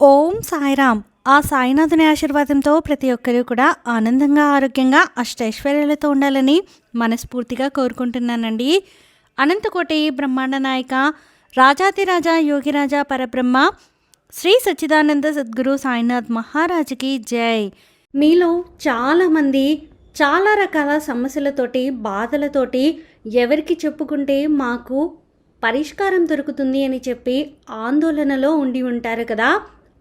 ఓం సాయిరామ్. ఆ సాయినాథుని ఆశీర్వాదంతో ప్రతి ఒక్కరూ కూడా ఆనందంగా, ఆరోగ్యంగా, అష్టైశ్వర్యాలతో ఉండాలని మనస్ఫూర్తిగా కోరుకుంటున్నానండి. అనంతకోటి బ్రహ్మాండ నాయక, రాజాతిరాజా యోగిరాజా పరబ్రహ్మ శ్రీ సచ్చిదానంద సద్గురు సాయినాథ్ మహారాజుకి జై. మీలో చాలామంది చాలా రకాల సమస్యలతోటి, బాధలతోటి ఎవరికి చెప్పుకుంటే మాకు పరిష్కారం దొరుకుతుంది అని చెప్పి ఆందోళనలో ఉండి ఉంటారు కదా.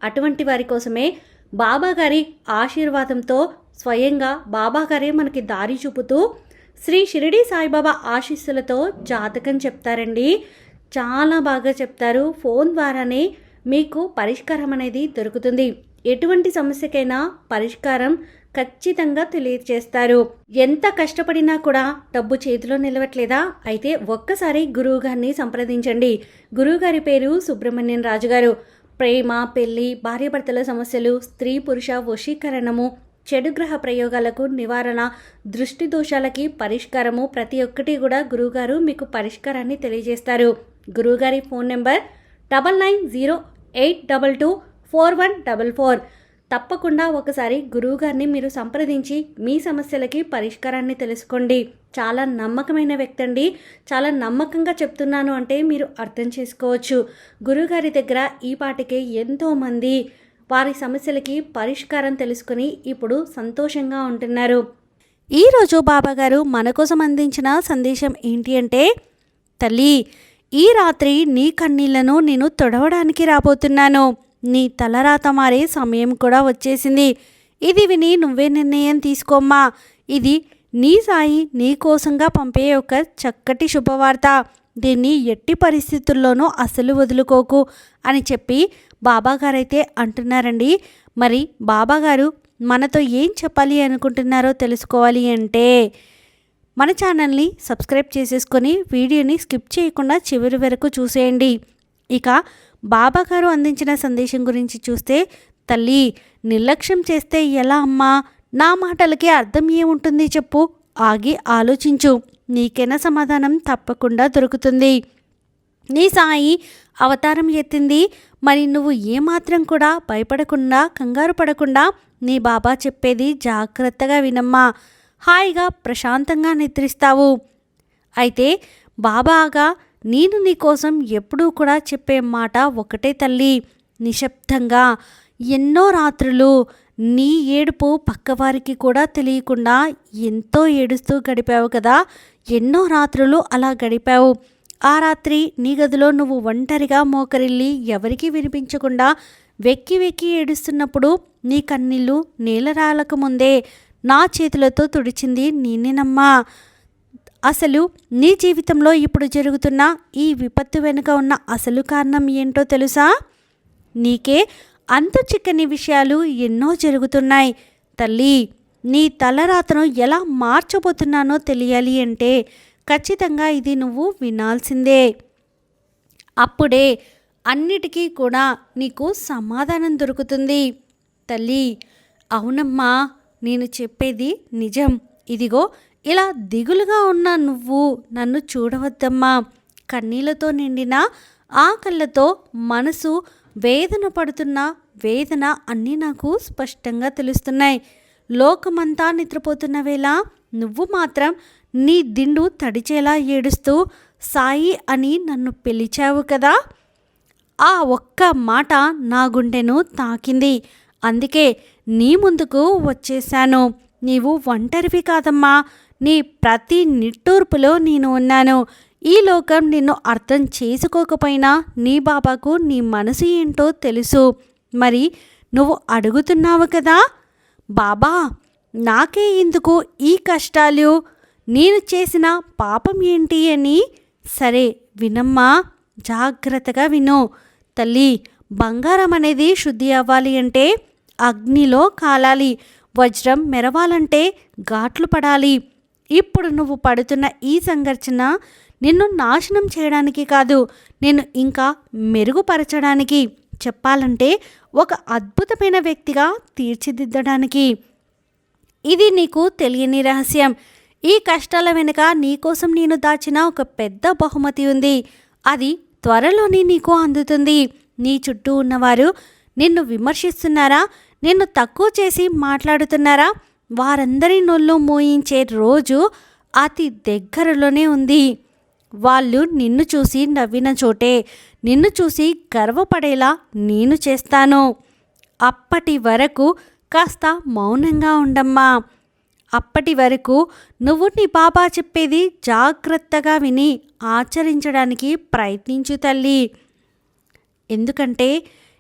అటువంటి వారి కోసమే బాబాగారి ఆశీర్వాదంతో స్వయంగా బాబాగారే మనకి దారి చూపుతూ శ్రీ షిరిడి సాయిబాబా ఆశీస్సులతో జాతకం చెప్తారండి. చాలా బాగా చెప్తారు. ఫోన్ ద్వారానే మీకు పరిష్కారం అనేది దొరుకుతుంది. ఎటువంటి సమస్యకైనా పరిష్కారం ఖచ్చితంగా తెలియజేస్తారు. ఎంత కష్టపడినా కూడా డబ్బు చేతిలో నిలవట్లేదా? అయితే ఒక్కసారి గురువుగారిని సంప్రదించండి. గురువుగారి పేరు సుబ్రహ్మణ్యం రాజు గారు. ప్రేమ, పెళ్లి, భార్యాభర్తల సమస్యలు, స్త్రీ పురుష వశీకరణము, చెడు గ్రహ ప్రయోగాలకు నివారణ, దృష్టి దోషాలకి పరిష్కారము, ప్రతి ఒక్కటి కూడా గురువుగారు మీకు పరిష్కారాన్ని తెలియజేస్తారు. గురువుగారి ఫోన్ నెంబర్ 9908224144. తప్పకుండా ఒకసారి గురువుగారిని మీరు సంప్రదించి మీ సమస్యలకి పరిష్కారాన్ని తెలుసుకోండి. చాలా నమ్మకమైన వ్యక్తి అండి. చాలా నమ్మకంగా చెప్తున్నాను అంటే మీరు అర్థం చేసుకోవచ్చు. గురువుగారి దగ్గర ఈ పాటికే ఎంతోమంది వారి సమస్యలకి పరిష్కారం తెలుసుకొని ఇప్పుడు సంతోషంగా ఉంటున్నారు. ఈరోజు బాబాగారు మన కోసం అందించిన సందేశం ఏంటి అంటే, తల్లి, ఈ రాత్రి నీ కన్నీళ్లను నేను తొడవడానికి రాబోతున్నాను. నీ తలరాత మారే సమయం కూడా వచ్చేసింది. ఇది విని నువ్వే నిర్ణయం తీసుకోమ్మా. ఇది నీ సాయి నీ కోసంగా పంపే ఒక చక్కటి శుభవార్త. దీన్ని ఎట్టి పరిస్థితుల్లోనూ అసలు వదులుకోకు అని చెప్పి బాబాగారైతే అంటున్నారండి. మరి బాబాగారు మనతో ఏం చెప్పాలి అనుకుంటున్నారో తెలుసుకోవాలి అంటే మన ఛానల్ని సబ్స్క్రైబ్ చేసేసుకొని వీడియోని స్కిప్ చేయకుండా చివరి వరకు చూసేయండి. ఇక బాబాగారు అందించిన సందేశం గురించి చూస్తే, తల్లి, నిర్లక్ష్యం చేస్తే ఎలా అమ్మా? నా మాటలకి అర్థం ఏముంటుంది చెప్పు? ఆగి ఆలోచించు. నీకైనా సమాధానం తప్పకుండా దొరుకుతుంది. నీ సాయి అవతారం ఎత్తింది. మరి నువ్వు ఏమాత్రం కూడా భయపడకుండా, కంగారు పడకుండా నీ బాబా చెప్పేది జాగ్రత్తగా వినమ్మా. హాయిగా ప్రశాంతంగా నిద్రిస్తావు. అయితే బాబాగా నేను నీకోసం ఎప్పుడూ కూడా చెప్పే మాట ఒకటే తల్లి. నిశ్శబ్దంగా ఎన్నో రాత్రులు నీ ఏడుపు పక్కవారికి కూడా తెలియకుండా ఎంతో ఏడుస్తూ గడిపావు కదా. ఎన్నో రాత్రులు అలా గడిపావు. ఆ రాత్రి నీ గదిలో నువ్వు ఒంటరిగా మోకరిల్లి ఎవరికీ వినిపించకుండా వెక్కి వెక్కి ఏడుస్తున్నప్పుడు నీ కన్నీళ్ళు నేలరాలకు ముందే నా చేతులతో తుడిచింది నేనేనమ్మా. అసలు నీ జీవితంలో ఇప్పుడు జరుగుతున్న ఈ విపత్తు వెనుక ఉన్న అసలు కారణం ఏంటో తెలుసా? నీకే అంతు చిక్కని విషయాలు ఎన్నో జరుగుతున్నాయి. తల్లి, నీ తలరాతను ఎలా మార్చబోతున్నానో తెలియాలి అంటే ఖచ్చితంగా ఇది నువ్వు వినాల్సిందే. అప్పుడే అన్నిటికీ కూడా నీకు సమాధానం దొరుకుతుంది. తల్లి, అవునమ్మా, నేను చెప్పేది నిజం. ఇదిగో ఇలా దిగులుగా ఉన్న నువ్వు నన్ను చూడవద్దమ్మా. కన్నీళ్లతో నిండిన ఆ కళ్ళతో మనసు వేదన పడుతున్న వేదన అన్నీ నాకు స్పష్టంగా తెలుస్తున్నాయి. లోకమంతా నిద్రపోతున్న వేళ నువ్వు మాత్రం నీ దిండు తడిచేలా ఏడుస్తూ సాయి అని నన్ను పిలిచావు కదా. ఆ ఒక్క మాట నా గుండెను తాకింది. అందుకే నీ ముందుకు వచ్చేశాను. నీవు ఒంటరివి కాదమ్మా. నీ ప్రతి నిట్టూర్పులో నేను ఉన్నాను. ఈ లోకం నిన్ను అర్థం చేసుకోకపోయినా నీ బాబాకు నీ మనసు ఏంటో తెలుసు. మరి నువ్వు అడుగుతున్నావు కదా, బాబా నాకే ఎందుకు ఈ కష్టాలు, నేను చేసిన పాపం ఏంటి అని. సరే వినమ్మా, జాగ్రత్తగా విను. తల్లి, బంగారం అనేది శుద్ధి అవ్వాలి అంటే అగ్నిలో కాలాలి. వజ్రం మెరవాలంటే ఘాట్లు పడాలి. ఇప్పుడు నువ్వు పడుతున్న ఈ సంఘర్షణ నిన్ను నాశనం చేయడానికి కాదు, నేను ఇంకా మెరుగుపరచడానికి, చెప్పాలంటే ఒక అద్భుతమైన వ్యక్తిగా తీర్చిదిద్దడానికి. ఇది నీకు తెలియని రహస్యం. ఈ కష్టాల వెనుక నీకోసం నేను దాచిన ఒక పెద్ద బహుమతి ఉంది. అది త్వరలోనే నీకు అందుతుంది. నీ చుట్టూ ఉన్నవారు నిన్ను విమర్శిస్తున్నారా, నిన్ను తక్కువ చేసి మాట్లాడుతున్నారా, వారందరి నోళ్ళు మోయించే రోజు అతి దగ్గరలోనే ఉంది. వాళ్ళు నిన్ను చూసి నవ్విన చోటే నిన్ను చూసి గర్వపడేలా నేను చేస్తాను. అప్పటి వరకు కాస్త మౌనంగా ఉండమ్మా. అప్పటి వరకు నువ్వు నీ బాబా చెప్పేది జాగ్రత్తగా విని ఆచరించడానికి ప్రయత్నించు తల్లి. ఎందుకంటే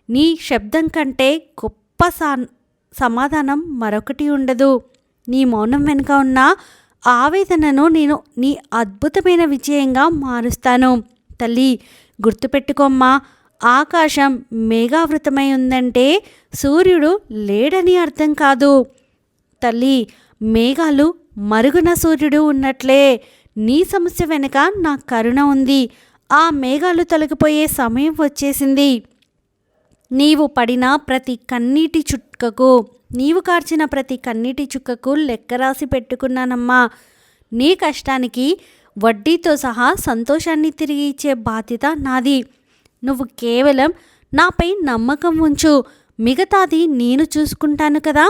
నీ శబ్దం కంటే గొప్ప సమాధానం మరొకటి ఉండదు. నీ మౌనం వెనుక ఉన్న ఆవేదనను నేను నీ అద్భుతమైన విజయంగా మారుస్తాను. తల్లి, గుర్తుపెట్టుకోమ్మా, ఆకాశం మేఘావృతమై ఉందంటే సూర్యుడు లేడని అర్థం కాదు. తల్లి, మేఘాలు మరుగున సూర్యుడు ఉన్నట్లే నీ సమస్య వెనుక నా కరుణ ఉంది. ఆ మేఘాలు తొలగిపోయే సమయం వచ్చేసింది. నీవు పడిన ప్రతి కన్నీటి చుక్కకు, నీవు కార్చిన ప్రతి కన్నీటి చుక్కకు లెక్క రాసి పెట్టుకున్నానమ్మా. నీ కష్టానికి వడ్డీతో సహా సంతోషాన్ని తిరిగి ఇచ్చే బాధ్యత నాది. నువ్వు కేవలం నాపై నమ్మకం ఉంచు, మిగతాది నేను చూసుకుంటాను కదా.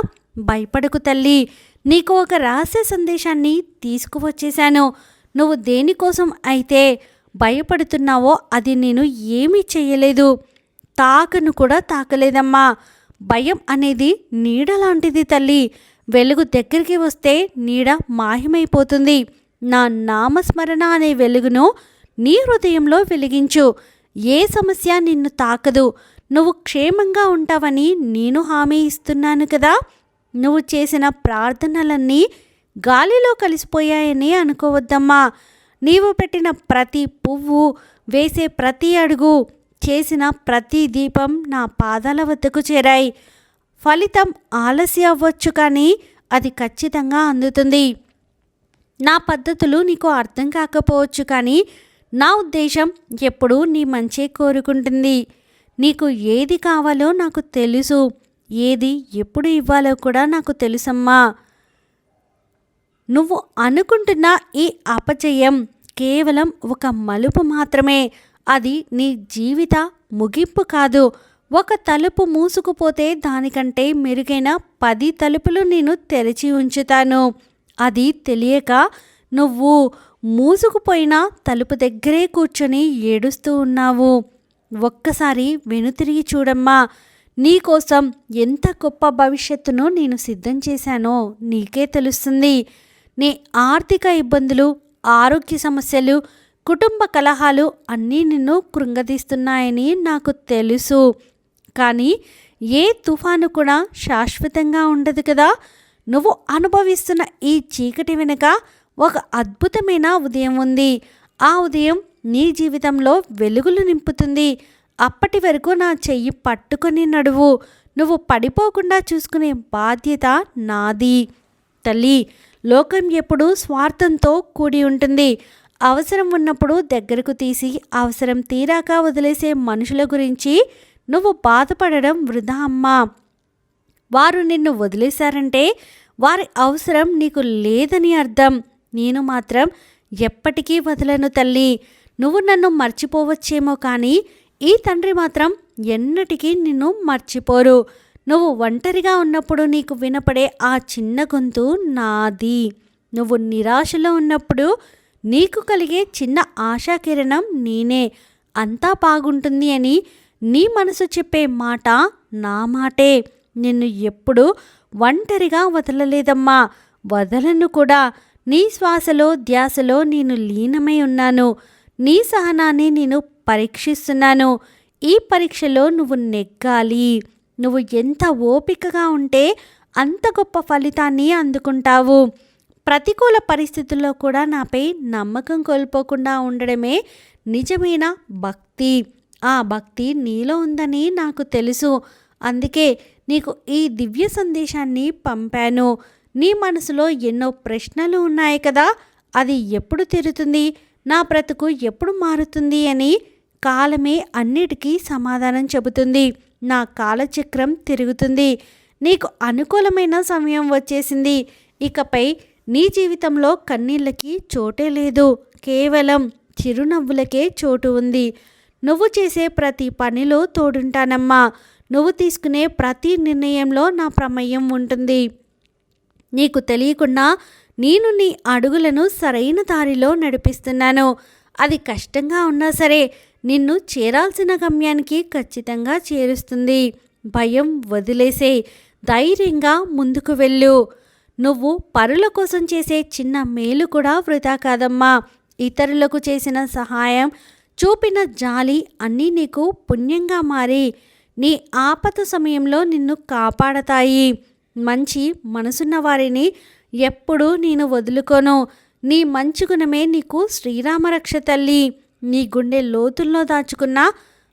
భయపడకు తల్లి, నీకు ఒక రహస్య సందేశాన్ని తీసుకువచ్చేశాను. నువ్వు దేనికోసం అయితే భయపడుతున్నావో అది నేను ఏమీ చేయలేదు, తాకను కూడా తాకలేదమ్మా. భయం అనేది నీడ లాంటిది తల్లి. వెలుగు దగ్గరికి వస్తే నీడ మాయమైపోతుంది. నా నామస్మరణ అనే వెలుగును నీ హృదయంలో వెలిగించు. ఏ సమస్య నిన్ను తాకదు. నువ్వు క్షేమంగా ఉంటావని నేను హామీ ఇస్తున్నాను కదా. నువ్వు చేసిన ప్రార్థనలన్నీ గాలిలో కలిసిపోయాయని అనుకోవద్దమ్మా. నీవు పెట్టిన ప్రతి పువ్వు, వేసే ప్రతి అడుగు, చేసిన ప్రతి దీపం నా పాదాల వద్దకు చేరాయి. ఫలితం ఆలస్యం అవ్వచ్చు, కానీ అది ఖచ్చితంగా అందుతుంది. నా పద్ధతులు నీకు అర్థం కాకపోవచ్చు, కానీ నా ఉద్దేశం ఎప్పుడూ నీ మంచే కోరుకుంటుంది. నీకు ఏది కావాలో నాకు తెలుసు, ఏది ఎప్పుడు ఇవ్వాలో కూడా నాకు తెలుసమ్మా. నువ్వు అనుకుంటున్న ఈ అపజయం కేవలం ఒక మలుపు మాత్రమే. అది నీ జీవిత ముగింపు కాదు. ఒక తలుపు మూసుకుపోతే దానికంటే మెరుగైన 10 తలుపులు నేను తెరిచి ఉంచుతాను. అది తెలియక నువ్వు మూసుకుపోయిన తలుపు దగ్గరే కూర్చొని ఏడుస్తూ ఉన్నావు. ఒక్కసారి వెనుతిరిగి చూడమ్మా. నీకోసం ఎంత గొప్ప భవిష్యత్తును నేను సిద్ధం చేశానో నీకే తెలుస్తుంది. నీ ఆర్థిక ఇబ్బందులు, ఆరోగ్య సమస్యలు, కుటుంబ కలహాలు అన్నీ నిన్ను కృంగదీస్తున్నాయని నాకు తెలుసు. కానీ ఏ తుఫాను కూడా శాశ్వతంగా ఉండదు కదా. నువ్వు అనుభవిస్తున్న ఈ చీకటి వెనుక ఒక అద్భుతమైన ఉదయం ఉంది. ఆ ఉదయం నీ జీవితంలో వెలుగులు నింపుతుంది. అప్పటి వరకు నా చెయ్యి పట్టుకొని నడువు. నువ్వు పడిపోకుండా చూసుకునే బాధ్యత నాది. తల్లి, లోకం ఎప్పుడూ స్వార్థంతో కూడి ఉంటుంది. అవసరం ఉన్నప్పుడు దగ్గరకు తీసి అవసరం తీరాక వదిలేసే మనుషుల గురించి నువ్వు బాధపడడం వృధా అమ్మా. వారు నిన్ను వదిలేశారంటే వారి అవసరం నీకు లేదని అర్థం. నేను మాత్రం ఎప్పటికీ వదలను తల్లి. నువ్వు నన్ను మర్చిపోవచ్చేమో, కానీ ఈ తండ్రి మాత్రం ఎన్నటికీ నిన్ను మర్చిపోరు. నువ్వు ఒంటరిగా ఉన్నప్పుడు నీకు వినపడే ఆ చిన్న గొంతు నాది. నువ్వు నిరాశలో ఉన్నప్పుడు నీకు కలిగే చిన్న ఆశాకిరణం నేనే. అంతా బాగుంటుంది అని నీ మనసు చెప్పే మాట నా మాటే. నిన్ను ఎప్పుడు ఒంటరిగా వదలలేదమ్మా, వదలను కూడా. నీ శ్వాసలో ధ్యాసలో నేను లీనమై ఉన్నాను. నీ సహనాన్ని నేను పరీక్షిస్తున్నాను. ఈ పరీక్షలో నువ్వు నెగ్గాలి. నువ్వు ఎంత ఓపికగా ఉంటే అంత గొప్ప ఫలితాన్ని అందుకుంటావు. ప్రతికూల పరిస్థితుల్లో కూడా నాపై నమ్మకం కోల్పోకుండా ఉండడమే నిజమైన భక్తి. ఆ భక్తి నీలో ఉందని నాకు తెలుసు. అందుకే నీకు ఈ దివ్య సందేశాన్ని పంపాను. నీ మనసులో ఎన్నో ప్రశ్నలు ఉన్నాయి కదా. అది ఎప్పుడు తీరుతుంది, నా బ్రతుకు ఎప్పుడు మారుతుంది అని కాలమే అన్నిటికీ సమాధానం చెబుతుంది. నా కాలచక్రం తిరుగుతుంది. నీకు అనుకూలమైన సమయం వచ్చేసింది. ఇకపై నీ జీవితంలో కన్నీళ్ళకి చోటే లేదు. కేవలం చిరునవ్వులకే చోటు ఉంది. నువ్వు చేసే ప్రతి పనిలో తోడుంటానమ్మా. నువ్వు తీసుకునే ప్రతి నిర్ణయంలో నా ప్రమేయం ఉంటుంది. నీకు తెలియకుండా నేను నీ అడుగులను సరైన దారిలో నడిపిస్తున్నాను. అది కష్టంగా ఉన్నా సరే నిన్ను చేరాల్సిన గమ్యానికి ఖచ్చితంగా చేరుస్తుంది. భయం వదిలేసే, ధైర్యంగా ముందుకు వెళ్ళు. నువ్వు పరుల కోసం చేసే చిన్న మేలు కూడా వృధా కాదమ్మా. ఇతరులకు చేసిన సహాయం, చూపిన జాలి అన్నీ నీకు పుణ్యంగా మారి నీ ఆపద సమయంలో నిన్ను కాపాడతాయి. మంచి మనసున్న వారిని ఎప్పుడూ నేను వదులుకోను. నీ మంచి గుణమే నీకు శ్రీరామరక్ష తల్లి. నీ గుండె లోతుల్లో దాచుకున్న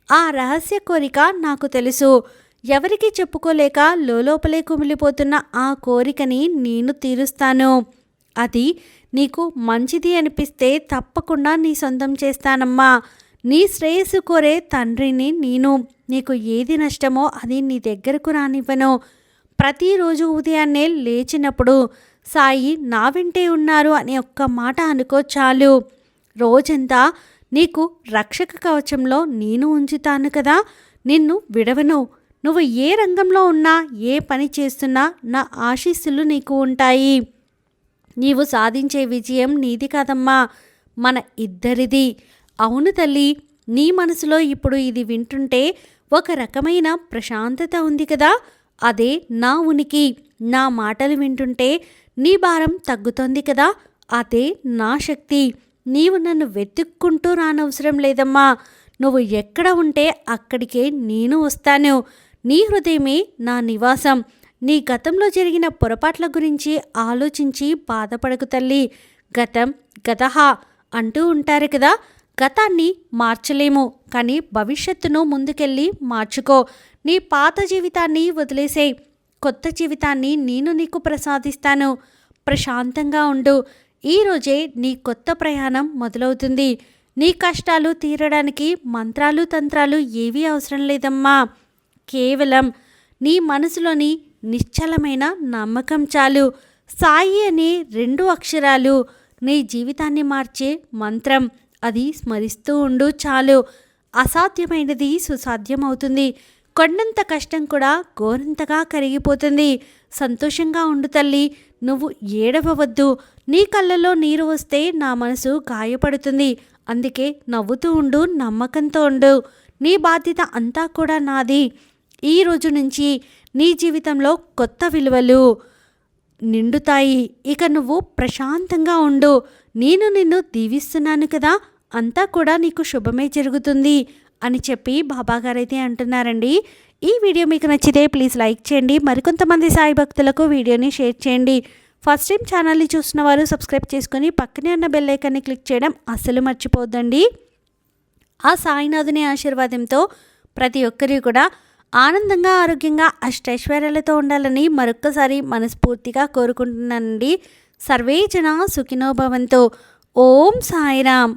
ఆ రహస్య కోరిక నాకు తెలుసు. ఎవరికి చెప్పుకోలేక లోపలే కుమిలిపోతున్న ఆ కోరికని నేను తీరుస్తాను. అది నీకు మంచిది అనిపిస్తే తప్పకుండా నీ సొంతం చేస్తానమ్మా. నీ శ్రేయస్సు కోరే తండ్రిని నేను. నీకు ఏది నష్టమో అది నీ దగ్గరకు రానివ్వను. ప్రతిరోజు ఉదయాన్నే లేచినప్పుడు సాయి నా వెంటే ఉన్నారు అనే ఒక్క మాట అనుకో చాలు. రోజంతా నీకు రక్షక కవచంలో నేను ఉంచుతాను కదా. నిన్ను విడవను. నువ్వు ఏ రంగంలో ఉన్నా, ఏ పని చేస్తున్నా నా ఆశీస్సులు నీకు ఉంటాయి. నీవు సాధించే విజయం నీది కాదమ్మా, మన ఇద్దరిది. అవును తల్లి, నీ మనసులో ఇప్పుడు ఇది వింటుంటే ఒక రకమైన ప్రశాంతత ఉంది కదా. అదే నా ఉనికి. నా మాటలు వింటుంటే నీ భారం తగ్గుతోంది కదా. అదే నా శక్తి. నీవు నన్ను వెతుక్కుంటూ రానవసరం లేదమ్మా. నువ్వు ఎక్కడ ఉంటే అక్కడికే నేను వస్తాను. నీ హృదయమే నా నివాసం. నీ గతంలో జరిగిన పొరపాట్ల గురించి ఆలోచించి బాధపడకు తల్లి. గతం గతహ అంటూ ఉంటారు కదా. గతాన్ని మార్చలేము, కానీ భవిష్యత్తును ముందుకెళ్ళి మార్చుకో. నీ పాత జీవితాన్ని వదిలేసేయ్. కొత్త జీవితాన్ని నేను నీకు ప్రసాదిస్తాను. ప్రశాంతంగా ఉండు. ఈరోజే నీ కొత్త ప్రయాణం మొదలవుతుంది. నీ కష్టాలు తీరడానికి మంత్రాలు తంత్రాలు ఏవీ అవసరం లేదమ్మా. కేవలం నీ మనసులోని నిశ్చలమైన నమ్మకం చాలు. సాయి అనే 2 అక్షరాలు నీ జీవితాన్ని మార్చే మంత్రం. అది స్మరిస్తూ ఉండు చాలు. అసాధ్యమైనది సుసాధ్యం అవుతుంది. కొండంత కష్టం కూడా ఘోరంతగా కరిగిపోతుంది. సంతోషంగా ఉండు తల్లి. నువ్వు ఏడవవద్దు. నీ కళ్ళలో నీరు వస్తే నా మనసు గాయపడుతుంది. అందుకే నవ్వుతూ ఉండు, నమ్మకంతో ఉండు. నీ బాధ్యత అంతా కూడా నాది. ఈ రోజు నుంచి నీ జీవితంలో కొత్త విలువలు నిండుతాయి. ఇక నువ్వు ప్రశాంతంగా ఉండు. నేను నిన్ను దీవిస్తున్నాను కదా. అంతా కూడా నీకు శుభమే జరుగుతుంది అని చెప్పి బాబాగారైతే అంటున్నారండి. ఈ వీడియో మీకు నచ్చితే ప్లీజ్ లైక్ చేయండి. మరికొంతమంది సాయి భక్తులకు వీడియోని షేర్ చేయండి. ఫస్ట్ టైం ఛానల్ని చూసిన వారు సబ్స్క్రైబ్ చేసుకొని పక్కనే ఉన్న బెల్ ఐకాన్ని క్లిక్ చేయడం అస్సలు మర్చిపోద్దండి. ఆ సాయినాథుని ఆశీర్వాదంతో ప్రతి ఒక్కరు కూడా ఆనందంగా, ఆరోగ్యంగా, అష్టైశ్వర్యాలతో ఉండాలని మరొక్కసారి మనస్ఫూర్తిగా కోరుకుంటున్నానండి. సర్వే జన సుఖినో భవంతు. ఓం సాయిరామ్.